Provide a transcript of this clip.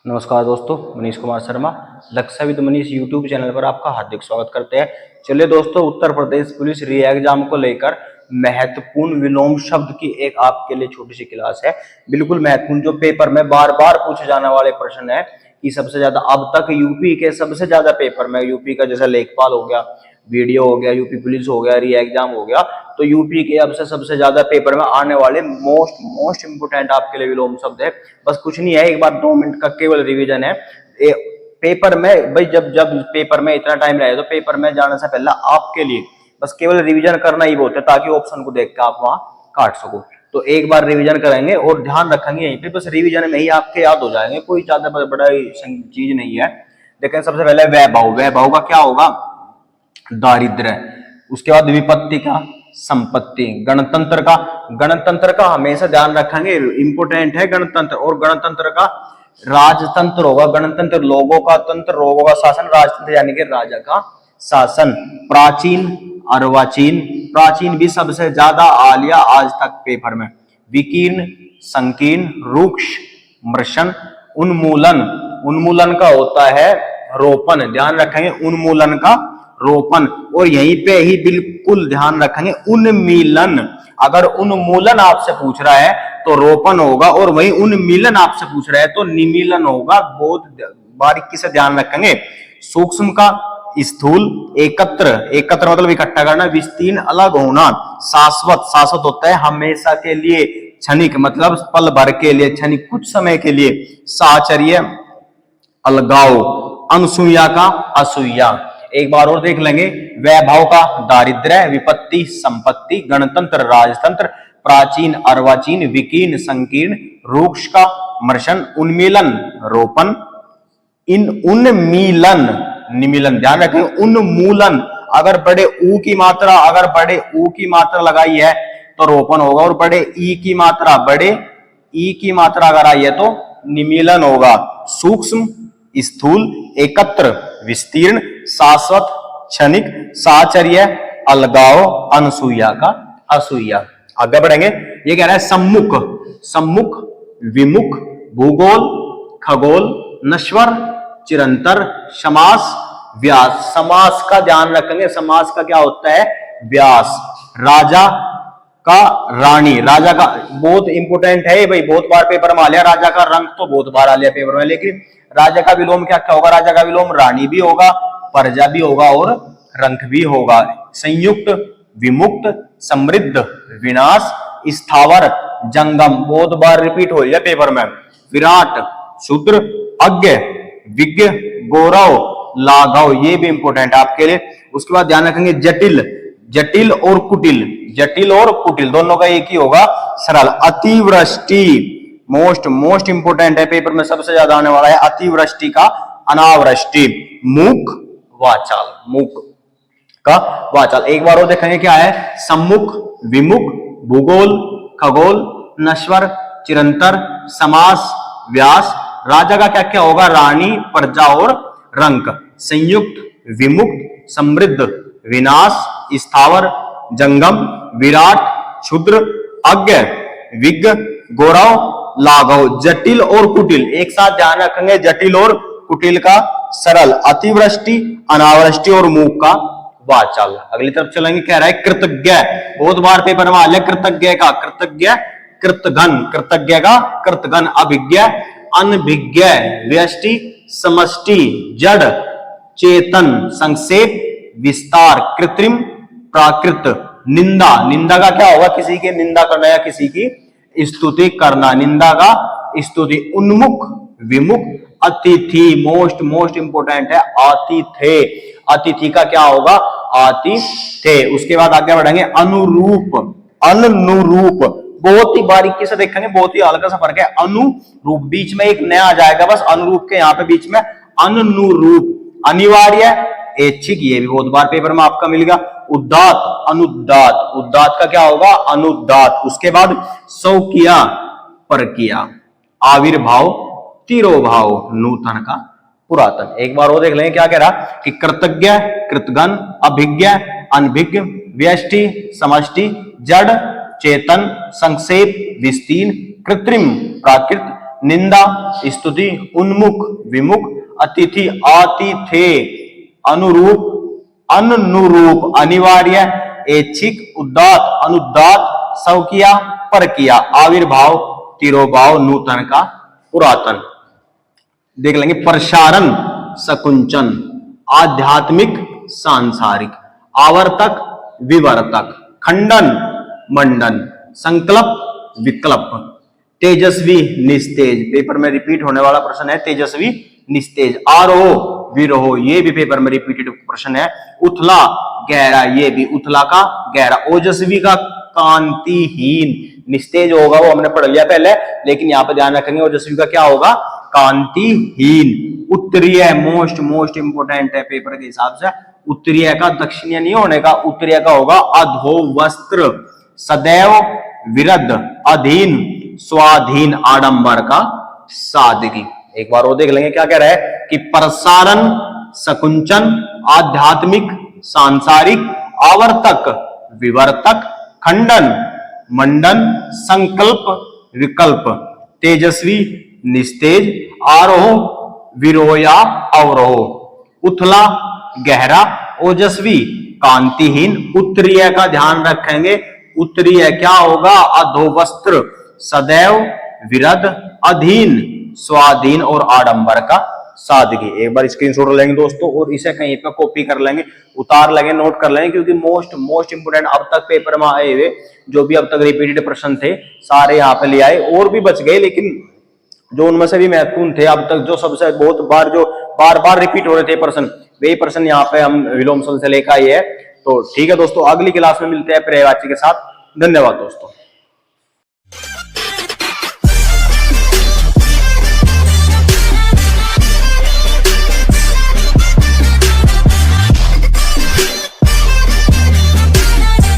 नमस्कार दोस्तों, मनीष कुमार शर्मा लक्ष्य विद मनीष यूट्यूब चैनल पर आपका हार्दिक स्वागत करते हैं। चलिए दोस्तों, उत्तर प्रदेश पुलिस री एग्जाम को लेकर महत्वपूर्ण विलोम शब्द की एक आपके लिए छोटी सी क्लास है। बिल्कुल महत्वपूर्ण, जो पेपर में बार बार पूछे जाने वाले प्रश्न है कि सबसे ज्यादा अब तक यूपी के सबसे ज्यादा पेपर में, यूपी का जैसा लेखपाल हो गया, वीडियो हो गया, यूपी पुलिस हो गया, री एग्जाम हो गया, तो यूपी के अब से सबसे ज्यादा पेपर में आने वाले मोस्ट इंपोर्टेंट आपके लिए विलोम शब्द है। बस कुछ नहीं है, एक बार 2 मिनट का केवल रिवीजन है। पेपर में भाई जब जब पेपर में इतना टाइम रहे तो पेपर में जाने से पहले आपके लिए बस केवल रिवीजन करना ही बहुत है, ताकि ऑप्शन को देख के आप वहां काट सको। तो एक बार रिवीजन करेंगे और ध्यान रखेंगे यहीं पे, बस रिवीजन में ही आपके याद हो जाएंगे, कोई ज्यादा बड़ा चीज नहीं है। लेकिन सबसे पहले वैभव, वैभव का क्या होगा? दारिद्र्य। उसके बाद विपत्ति का संपत्ति। गणतंत्र का हमेशा ध्यान रखेंगे, इंपोर्टेंट है गणतंत्र। और गणतंत्र का राजतंत्र होगा। गणतंत्र लोगों का तंत्र, लोगों का शासन, राजतंत्र यानी कि राजा का शासन। प्राचीन, अर्वाचीन। प्राचीन भी सबसे ज्यादा आ लिया आज तक पेपर में। विकीर्ण, संकीर्ण, रुक्ष, मृषण। उन्मूलन, उन्मूलन का होता है रोपण, ध्यान रखेंगे उन्मूलन का रोपण। और यहीं पे ही बिल्कुल ध्यान रखेंगे उन्मीलन। अगर उन्मूलन आपसे पूछ रहा है तो रोपण होगा, और वही उन्मीलन आपसे पूछ रहा है तो निमीलन होगा। बहुत बारीकी से ध्यान रखेंगे। सूक्ष्म का स्थूल। एकत्र, एकत्र मतलब इकट्ठा करना। विस्तीर्ण, अलग होना। शाश्वत, शाश्वत होता है हमेशा के लिए। क्षणिक मतलब पल भर के लिए, क्षणिक कुछ समय के लिए। साहचर्य, अलगाव। अनसूया का असूया। एक बार और देख लेंगे। वैभव का दारिद्र्य, विपत्ति संपत्ति, गणतंत्र राजतंत्र, प्राचीन अर्वाचीन, विकीर्ण संकीर्ण, रुक्ष का मृषण, उन्मीलन रोपण, उन्मीलन निमीलन। ध्यान रखें उन्मूलन, अगर बड़े ऊ की मात्रा, अगर बड़े ऊ की मात्रा लगाई है तो रोपण होगा, और बड़े ई की मात्रा, बड़े ई की मात्रा अगर आई है तो निमीलन होगा। सूक्ष्म, स्थूल, एकत्र, विस्तीर्ण, शाश्वत, क्षणिक, साहचर्य, अलगाव, अनसूया का असूया। आगे बढ़ेंगे। ये कह रहा है सम्मुख, सम्मुख, विमुख, भूगोल, खगोल, नश्वर, चिरंतर, समास, व्यास। समास का ध्यान रखेंगे, समास का क्या होता है? व्यास। राजा का रानी, राजा का बहुत इंपोर्टेंट है भाई, बहुत बार पेपर में आ लिया। राजा का रंग तो बहुत बार आ लिया पेपर में, लेकिन राजा का विलोम क्या क्या होगा? राजा का विलोम रानी भी होगा, प्रजा भी होगा और रंक भी होगा। संयुक्त, विमुक्त, समृद्ध, विनाश, स्थावर, जंगम, बहुत बार रिपीट हो गया पेपर में। विराट, शूद्र, अज्ञ, विज्ञ, गौरव, लाघव, ये भी इंपोर्टेंट है आपके लिए। उसके बाद ध्यान रखेंगे जटिल, जटिल और कुटिल। जटिल और कुटिल दोनों का एक ही होगा, सरल। अतिवृष्टि, मोस्ट इंपोर्टेंट है, पेपर में सबसे ज्यादा आने वाला है। अतिवृष्टि का अनावृष्टि। मूक, वाचाल, मूक का वाचाल। एक बार और देखेंगे क्या है? सम्मुख, विमुख, भूगोल, खगोल, नश्वर, चिरंतर, समास, व्यास। राजा का क्या क्या होगा? रानी, प्रजा और रंक। संयुक्त, विमुक्त, समृद्ध, विनाश, स्थावर, जंगम, विराट, क्षुद्र, अज्ञ, विज्ञ, गौरव, लाघव। जटिल और कुटिल एक साथ ध्यान रखेंगे। जटिल और कुटिल का सरल। अतिवृष्टि, अनावृष्टि और मूक का वाचाल। अगली तरफ चलेंगे। कह रहा है कृतज्ञ, बहुत बार पेपर में आ लिया कृतज्ञ का। कृतज्ञ, कृतघ्न, कृतज्ञ का कृतघ्न। अभिज्ञ, अनभिज्ञ, व्यष्टि, समष्टि, जड़, चेतन, संक्षेप, विस्तार, कृत्रिम, प्राकृत। निंदा, निंदा का क्या होगा? किसी की निंदा करना या किसी की स्तुति करना, निंदा का स्तुति। उन्मुख, विमुख, अतिथि, मोस्ट इंपोर्टेंट है अतिथे। अतिथि का क्या होगा? आतिथे। उसके बाद आगे बढ़ेंगे। अनुरूप, अनुरूप, बहुत ही बारीकी से देखेंगे, बहुत ही हल्का सा फर्क है। अनुरूप, बीच में एक नया आ जाएगा बस, अनुरूप के यहाँ पे बीच में अनुरूप। अनिवार्य, ऐच्छिक, ये भी बहुत बार पेपर में आपका मिलेगा। उदात, अनुदात, उदात का क्या होगा? अनुदात। उसके बाद सौकिया, परकिया। आविर्भाव, तिरोभाव, नूतन का पुरातन। एक बार वो देख लेंगे क्या कह रहा कि कृतज्ञ, कृतघ्न, अभिज्ञ, अनभिज्ञ, व्यष्टि, समष्टि, जड़, चेतन, संक्षेप, विस्तीर्ण, कृत्रिम, प्राकृत, निंदा, स्तुति, उन्मुख, विमुख, अतिथि, आतिथ्य, अनुरूप, अनुरूप, अनिवार्य, ऐच्छिक, उदात्त, अनुदात, स्वकीय, परकीय, आविर्भाव, तिरोभाव, नूतन का पुरातन। देख लेंगे प्रसारण, सकुंचन, आध्यात्मिक, सांसारिक, आवर्तक, विवर्तक, खंडन, मंडन, संकल्प, विकल्प, तेजस्वी, निस्तेज, पेपर में रिपीट होने वाला प्रश्न है तेजस्वी, निस्तेज, आरोह, विरोह, ये भी पेपर में रिपीटेड प्रश्न है। उथला, गहरा, ये भी उथला का गहरा। ओजस्वी का कांतिहीन, निस्तेज होगा वो हमने पढ़ लिया पहले, लेकिन यहाँ पे ध्यान रखेंगे ओजस्वी का क्या होगा, कांतिहीन। उत्तरीय, मोस्ट इंपोर्टेंट है पेपर के हिसाब से। उत्तरीय का दक्षिणीय नहीं होने का, उत्तरीय का होगा अधोवस्त्र, सदैव, विरुद्ध, अधीन, स्वाधीन, आडंबर का सादगी। एक बार वो देख लेंगे क्या कह रहा है कि प्रसारण, सकुंचन, आध्यात्मिक, सांसारिक, आवर्तक, विवर्तक, खंडन, मंडन, संकल्प, विकल्प, तेजस्वी, निस्तेज, आरोह, विरोह या अवरोह, उथला, गहरा, ओजस्वी, कांतिहीन। उत्तरीय का ध्यान रखेंगे, उत्तरीय क्या होगा, अधोवस्त्र, सदैव, विरुद्ध, अधीन, स्वाधीन और आडंबर का सादगी। एक बार स्क्रीनशॉट लेंगे दोस्तों और इसे कहीं पे कॉपी कर लेंगे, उतार लेंगे, नोट कर लेंगे, क्योंकि मोस्ट इंपोर्टेंट अब तक पेपर में आए हुए जो भी अब तक रिपीटेड प्रश्न थे सारे यहाँ पे ले आए। और भी बच गए, लेकिन जो उनमें से भी महत्वपूर्ण थे अब तक, जो सबसे बहुत बार जो बार बार रिपीट हो रहे थे प्रश्न, वही प्रश्न यहाँ पे हम विलोम से लेकर आए हैं। तो ठीक है दोस्तों, अगली क्लास में मिलते हैं पर्यायवाची के साथ। धन्यवाद दोस्तों।